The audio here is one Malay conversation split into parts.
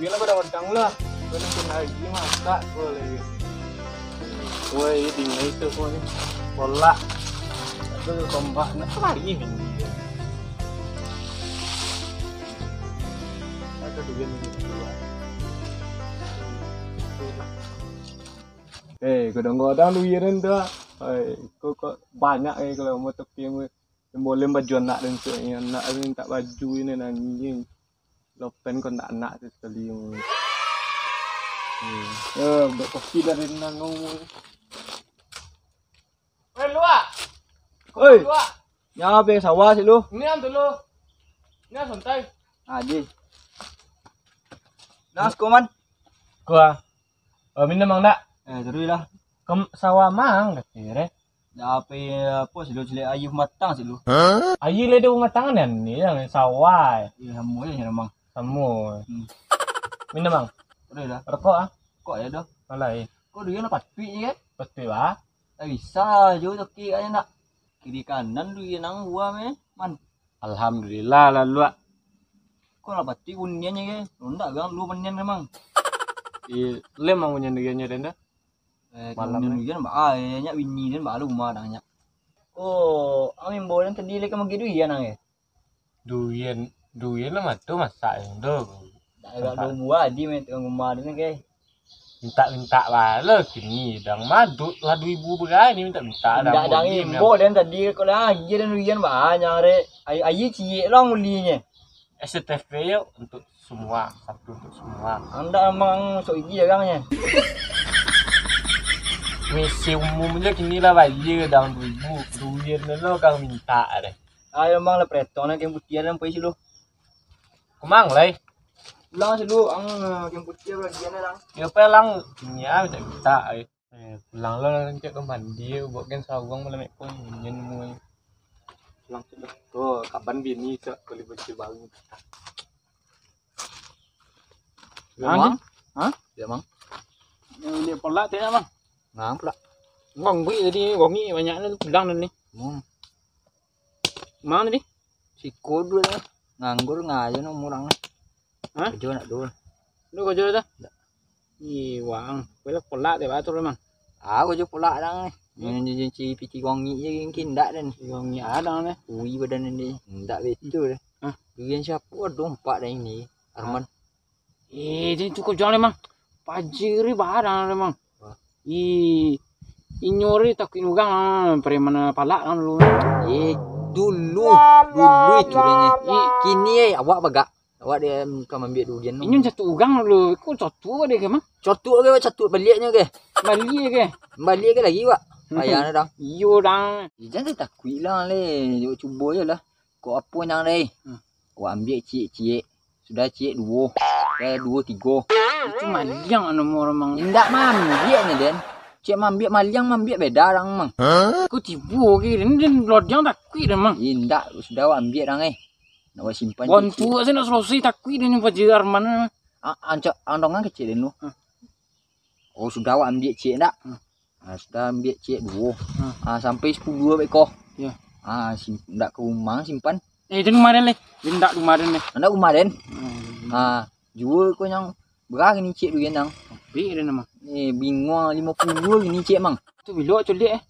duit lah pada wadang lah. Kau nak kena lagi masak boleh. Woi, tinggal itu kau ni. Bola. Itu kompak nak lagi ni. Ada duit ni. Kadang-kadang duit rendah. Kok banyak kalau mau tepi boleh baju anak dan sebagainya. Anak minta baju ini nanti. Lopen kau tak nak sekali. Buat kopi dari nanggung. Oi luak. Oi. Luak. Yang apa sawah sih lu? Ini am dulu. Ini santai. Aji. Nas koman. Gua. Minum mang dak? Terus lah. Kem sawah mang katire. Dah apa sih lu cili ayu matang sih lu. Ayi le rumah tangan ni yang sawah. Iya semua ya memang. Semua. Minum mang. Terus lah. Rokok ah. Kok ya dah. Malai. Kok dia nak pasti kan? Pasti bah. Tak bisa je toki aja nak. Kiri kanan dia nang gua man. Alhamdulillah lah lu. Kok nak pasti bunyiannya ke? Lu ndak gang lu bunyian memang. Le mang punya neganya denda. Malam ni kan ba nya bini dan ba rumah dah nya. Oh, amin boleh tadi lek magi duit nang e. Duit lah matu masak ndo. Dak ada buah di met rumah ni ke. Minta lah kini dang madut lah 2000 berai ni minta dah dang imbo dan tadi kau lagi dan duit banyak re. Ayi cie long ulinya. STV ya untuk semua, satu untuk semua. Anda emang sok gigi orangnya. Misi umumnya kini lah bayi dalam 2000. Duit lo kang minta deh. Ayo emang lah preton yang putih dan pay lu. Kemang lah. Ulang sih lu ang yang putih bagian lang. Ya pelang kini ah minta. Pulang lo nanti ke mandi buat kan sawang malam ekon nyen mui. Pulang sudah. Tuh kapan bini cak beli baju baru. Mang? Hah? Ya mang. Ini pola teh mang. Ngang pula. Ngong bui tadi ngongi banyak ni pulang ni. Mana ni? Siko dulu lah. Nganggur ngaja no murang. Hah? Kerja nak dulu. Lu kerja dah? Ih, wang. Boleh pola teh batur mang. Kerja pola dang ni. Ni ci piti gongi je mungkin ndak dan. Gongi ada ni. Ui badan ni. Ndak betul. Hah? Duit siapa dompak dah ini. Arman. Ini cukup jual mang. Pajiri barang mang. Inyori tak inugang preman palak kan lu. Dulu itu nya. Kini awak bagak. Awak dia kau ambil dugian. Inyun satu ugang lu. Kau satu dia ke mang? Satu ke satu baliknya ke? Balik ke lagi wak. Payah dah. Iyo dah. Jangan takut lah le. Cuba je lah. Kau apa yang ni? Kau ambil cik. Sudah cik 2. Dah 2 3. Itu maliang nomor mang. Ndak mambiak ni den. Cik mambiak maliang beda orang mang. Aku tibu ke ni lodjang takui dah mang. Ndak sudah awak ambil orang nak awak simpan. Bantu saya nak selesai takui dia ni pajar mana. Ancak andongan kecil den lu. Oh sudah awak ambil cik ndak? Sudah ambil cik 2. Sampai 10 ekor. Ya. Ndak ke rumah simpan. Dia kemarin le. Dia ndak kemarin le. Ndak kemarin. Jual kau yang berapa ni cik duit nang? Bi dia nama. Bingung 50 ni cik mang. Tu bilo colik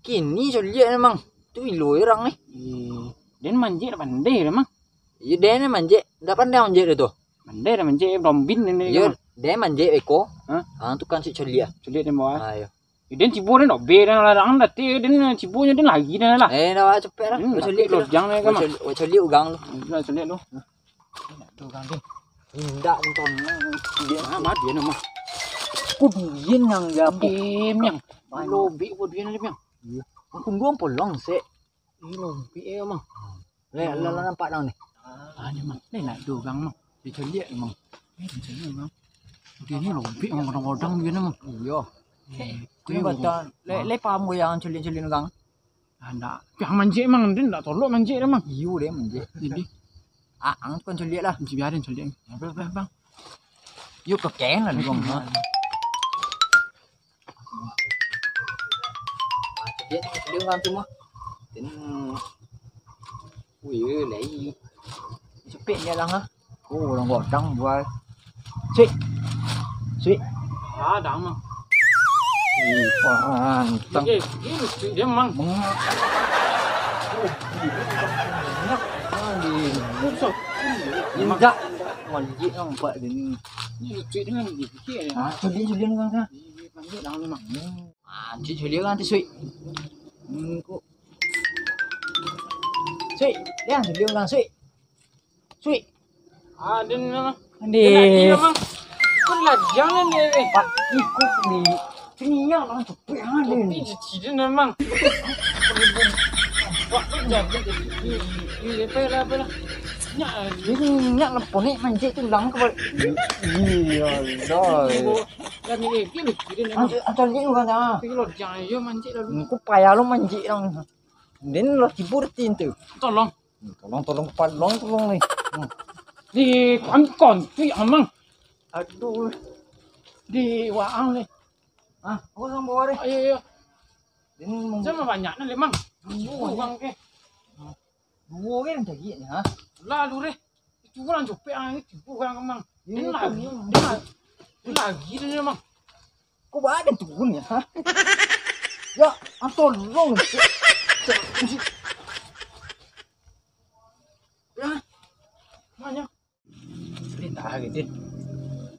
Kini colik mang. Tu bilo orang ni. Dia manjik dah pandai dah mang. Ya dia ni manjik. Dah pandai manjik dia tu. Pandai dah manjik rombin ni. Ya dia manjik eko. Tu kan cik colik. Colik dia bawa. Ya. Dia cibu dia nak be dan larang dah dia cibunya dia lagi dah lah. Dah cepet lah. Colik lodjang ni kan. Colik ugang lu. Colik lu. Tu ugang dia. Ndak untung dia dia nama. Kuduin yang gapo. Yang lobi kuduin ni yang. Aku ngom polong se. Lobi mang. Le nampak dang ni. Ni mang. Ni nak ugang mang. Dia colik mang. Dia ni lobi orang-orang dia mang. Iya. Kau kata le paham kau yang colik ugang. Ndak. Yang manjik mang dia ndak tolok manjik dah mang. Iyo dia manjik. Jadi ang tu kan colik lah. Biarin colik. Bang. Yo kekeng lah ni kong. Dia ugang tu mah. Ui lấy cepet dia lang ha. Orang godang buat. Sui. Sui. Ada mang. Pantang. Ini sui dia mang. Enggak. Manjit orang buat ini. Ini sui dengan dikit ya. Sulian kan kan. Manjit dah ni mang. Anjir sulian kan tu Sui. Kok. Sui, dia sulian kan Sui. Sui. Ada ni mang. Ande. Mang. Kau lah jangan ni. Pak ikut ni. Sini yang orang cepet ada ni. Ini cerita ni mang. Wah, jadi ini apa lah. Ini nyak lepon ni manjit tu lang ke. Iya dah. Dan ni dia cerita ni mang. Antar dia kan dah. Tapi kalau jangan yo manjit lah. Ku payah lu manjit orang. Den lo ciburtin tu. Tolong. Tolong tolong ni. Di kon tu amang. Aduh. Di waang ni. Ah, aku sama bawa deh. Ayo. Den Sama banyak ni mang. Buang ke. dua kan jadi ni ha. Lalu re. Itu orang cepet ang itu bukan mang. Dia lagi dia mang. Kau badan turun ya ha. Ya, tolong. Ya. Mana? Perintah gitu.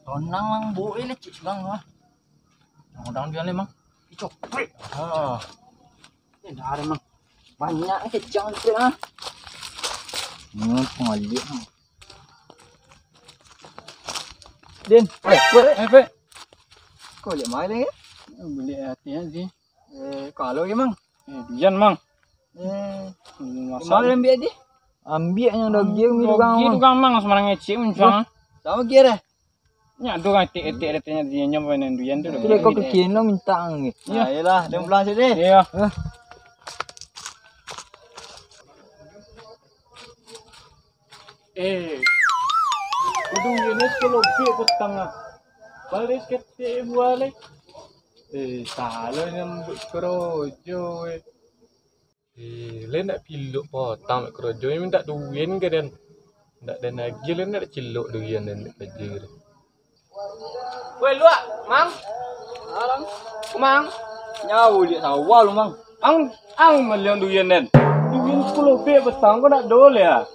Tonang mang boleh lah cik bang lah. Orang dia ni mang. Icok. Ah. Ni dah ada mang. Banyak kecang tu ha. Pengalik. Din, Apa? kau lihat mai lagi? Beli hati sih. Kalau ke mang? Dian mang. Mau ambil dia? Ambil yang dah gear mi tukang. Gitu kan mang semarang ngecik muncang. Sama gear eh? Nya do kan etik retenya dia nyampe nan duyan tu. Kira kau kekian lo minta ang. Ya. Yalah, dia pulang sini. Iya. Udung ini kalau be petang baris kete buale. Salah yang kerojo. Lain nak piluk potang kerojo ini minta duit ke dan ndak ada lagi lain nak cilok duit dan kerja. Wei luak, mang. Alang. Mang. Nyau dia sawah lu mang. Ang maliang duit dan. Duit kalau be petang kau nak dole ya.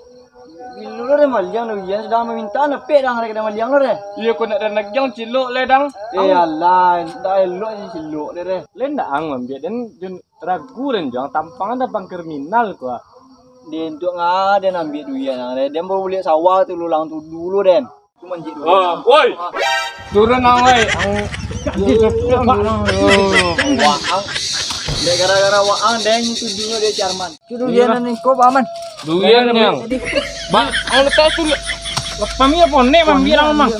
Bilu le maliang lu ya sedang meminta nak pek dah ada maliang lu re. Iya kau nak ada yang cilok le dang. Allah, dah elok ni silok dia re. Lain nak ang ambil dan jun ragu dan jangan tampangan dah bang kriminal kau. Dia untuk ngah dia ambil duit nang re. Dia baru boleh sawah tu lulang tu dulu den. Tu manjit dulu. Woi. Turun ang oi. Waang. Dia gara-gara waang deng tu dulu dia Jerman. Tu dia ni kau aman. Duit yang. Bang, ang letak tu. Pamia ponek ambil ang mang.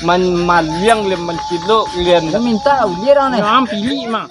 Man maliang le mencilok lian. Dia minta dia orang ni. Yang pilih mang.